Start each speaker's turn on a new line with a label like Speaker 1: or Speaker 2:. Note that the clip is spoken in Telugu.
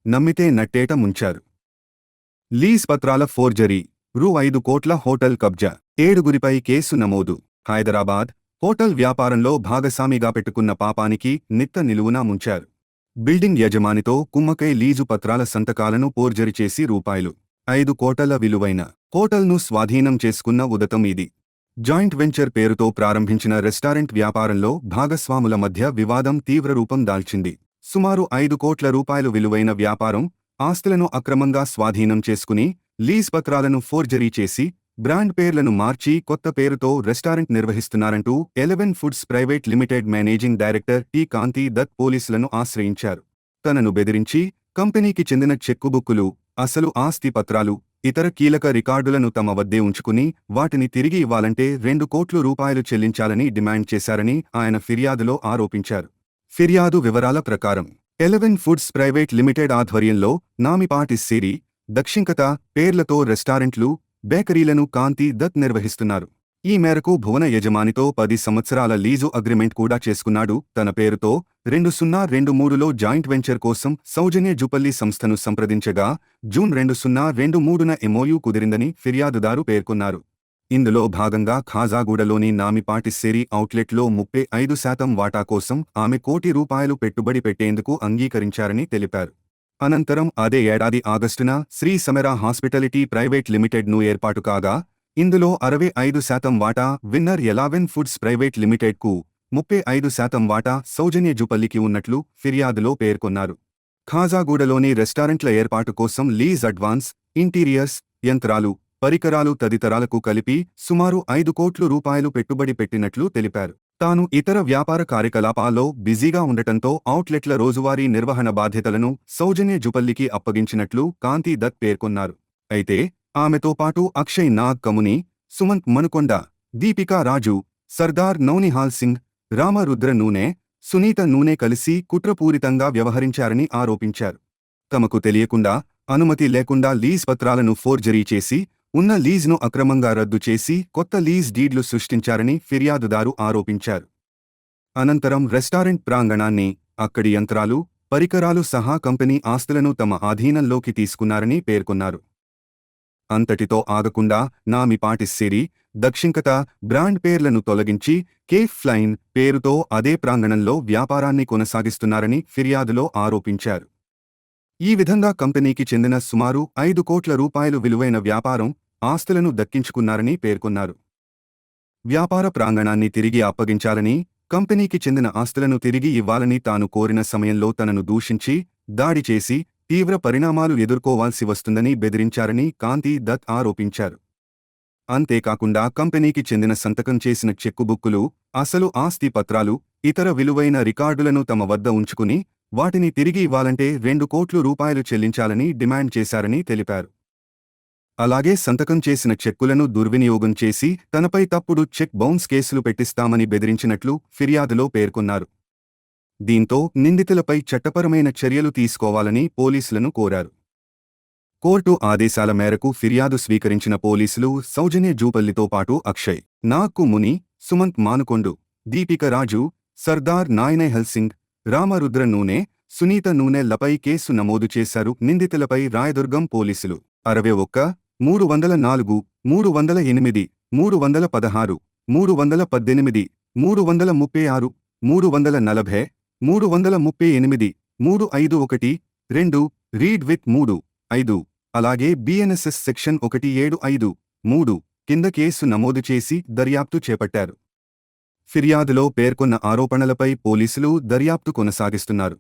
Speaker 1: నమ్మితే నట్టేట ముంచారు. లీజ్ పత్రాల ఫోర్జరీ, రూ. 5 కోట్ల హోటల్ కబ్జా, 7గురిపై కేసు నమోదు. హైదరాబాద్ హోటల్ వ్యాపారంలో భాగస్వామిగా పెట్టుకున్న పాపానికి నిత్త నిలువునా ముంచారు. బిల్డింగ్ యజమానితో కుమ్మకై లీజు పత్రాల సంతకాలను ఫోర్జరీ చేసి రూ. 5 కోట్ల విలువైన హోటల్ను స్వాధీనం చేసుకున్న ఉదంతం ఇది. జాయింట్ వెంచర్ పేరుతో ప్రారంభించిన రెస్టారెంట్ వ్యాపారంలో భాగస్వాముల మధ్య వివాదం తీవ్ర రూపం దాల్చింది. సుమారు 5 కోట్ల రూపాయలు విలువైన వ్యాపారం ఆస్తులను అక్రమంగా స్వాధీనం చేసుకుని లీజ్ పత్రాలను ఫోర్జరీ చేసి బ్రాండ్ పేర్లను మార్చి కొత్త పేరుతో రెస్టారెంట్ నిర్వహిస్తున్నారంటూ 11 foods private limited managing director T. Kanti Dutt పోలీసులను ఆశ్రయించారు. తనను బెదిరించి కంపెనీకి చెందిన చెక్కుబుక్కులు, అసలు ఆస్తి పత్రాలు, ఇతర కీలక రికార్డులను తమ వద్దే ఉంచుకుని వాటిని తిరిగి ఇవ్వాలంటే 2 కోట్ల రూపాయలు చెల్లించాలని డిమాండ్ చేశారని ఆయన ఫిర్యాదులో ఆరోపించారు. ఫిర్యాదు వివరాల ప్రకారం 11 ఫుడ్స్ ప్రైవేట్ లిమిటెడ్ ఆధ్వర్యంలో నామిపాటి సిరి, దక్షింకత పేర్లతో రెస్టారెంట్లు, బేకరీలను కాంతి దత్ నిర్వహిస్తున్నారు. ఈ మేరకు భువన యజమానితో 10 సంవత్సరాల లీజు అగ్రిమెంట్ కూడా చేసుకున్నాడు. తన పేరుతో 2023లో జాయింట్ వెంచర్ కోసం సౌజన్య జుపల్లి సంస్థను సంప్రదించగా జూన్ 2023న ఎంఓయూ కుదిరిందని ఫిర్యాదుదారు పేర్కొన్నారు. ఇందులో భాగంగా ఖాజాగూడలోని నామిపాటి సిరి ఔట్లెట్లో 35% వాటా కోసం ఆమె ₹1 కోటి పెట్టుబడి పెట్టేందుకు అంగీకరించారని తెలిపారు. అనంతరం అదే ఏడాది ఆగస్టున శ్రీ సమరా హాస్పిటాలిటీ ప్రైవేట్ లిమిటెడ్ను ఏర్పాటు కాగా ఇందులో 65% వాటా విన్నర్ 11 ఫుడ్స్ ప్రైవేట్ లిమిటెడ్కు, 35% వాటా సౌజన్య జుపల్లికి ఉన్నట్లు ఫిర్యాదులో పేర్కొన్నారు. ఖాజాగూడలోని రెస్టారెంట్ల ఏర్పాటు కోసం లీజ్ అడ్వాన్స్, ఇంటీరియర్స్, యంత్రాలు, పరికరాలు తదితరాలకు కలిపి సుమారు ₹5 కోట్ల పెట్టుబడి పెట్టినట్లు తెలిపారు. తాను ఇతర వ్యాపార కార్యకలాపాల్లో బిజీగా ఉండటంతో ఔట్లెట్ల రోజువారీ నిర్వహణ బాధ్యతలను సౌజన్య జుపల్లికి అప్పగించినట్లు కాంతి దత్ పేర్కొన్నారు. అయితే ఆమెతో పాటు అక్షయ్ నాగ్ కముని, సుమంత్ మనుకొండ, దీపికా రాజు, సర్దార్ నౌనిహాల్ సింగ్, రామరుద్ర నూనె, సునీత నూనె కలిసి కుట్రపూరితంగా వ్యవహరించారని ఆరోపించారు. తమకు తెలియకుండా, అనుమతి లేకుండా లీజ్ పత్రాలను ఫోర్జరీ చేసి ఉన్న లీజ్ను అక్రమంగా రద్దు చేసి కొత్త లీజ్ డీడ్లు సృష్టించారని ఫిర్యాదుదారు ఆరోపించారు. అనంతరం రెస్టారెంట్ ప్రాంగణాన్ని, అక్కడి యంత్రాలు, పరికరాలు సహా కంపెనీ ఆస్తులను తమ ఆధీనంలోకి తీసుకున్నారని పేర్కొన్నారు. అంతటితో ఆగకుండా నామిపాటి సిరి, దక్షింకత బ్రాండ్ పేర్లను తొలగించి కేఫ్ ఫ్లైన్ పేరుతో అదే ప్రాంగణంలో వ్యాపారాన్ని కొనసాగిస్తున్నారని ఫిర్యాదులో ఆరోపించారు. ఈ విధంగా కంపెనీకి చెందిన సుమారు ₹5 కోట్ల విలువైన వ్యాపారం ఆస్తులను దక్కించుకున్నారని పేర్కొన్నారు. వ్యాపార ప్రాంగణాన్ని తిరిగి అప్పగించాలని, కంపెనీకి చెందిన ఆస్తులను తిరిగి ఇవ్వాలని తాను కోరిన సమయంలో తనను దూషించి, దాడి చేసి తీవ్ర పరిణామాలు ఎదుర్కోవాల్సి వస్తుందని బెదిరించారని కాంతి దత్ ఆరోపించారు. అంతేకాకుండా కంపెనీకి చెందిన సంతకం చేసిన చెక్కుబుక్కులు, అసలు ఆస్తి పత్రాలు, ఇతర విలువైన రికార్డులను తమ వద్ద ఉంచుకుని వాటిని తిరిగి ఇవ్వాలంటే ₹2 కోట్ల చెల్లించాలని డిమాండ్ చేశారని తెలిపారు. అలాగే సంతకం చేసిన చెక్కులను దుర్వినియోగం చేసి తనపై తప్పుడు చెక్ బౌన్స్ కేసులు పెట్టిస్తామని బెదిరించినట్లు ఫిర్యాదులో పేర్కొన్నారు. దీంతో నిందితులపై చట్టపరమైన చర్యలు తీసుకోవాలని పోలీసులను కోరారు. కోర్టు ఆదేశాల మేరకు ఫిర్యాదు స్వీకరించిన పోలీసులు సౌజన్య జూపల్లితో పాటు అక్షయ్ నాగ్ ముని, సుమంత్ మానుకొండు, దీపిక రాజు, సర్దార్ నాయనైహల్ సింగ్, రామరుద్ర నూనె, సునీత నూనె లపై కేసు నమోదు చేశారు. నిందితులపై రాయదుర్గం పోలీసులు 61, 304, 308, 316, 318, 336, 340, 338, 351, 2 రీడ్ విత్ 3(5) అలాగే BNSS సెక్షన్ 175(3) కింద కేసు నమోదు చేసి దర్యాప్తు చేపట్టారు. ఫిర్యాదులో పేర్కొన్న ఆరోపణలపై పోలీసులు దర్యాప్తు కొనసాగిస్తున్నారు.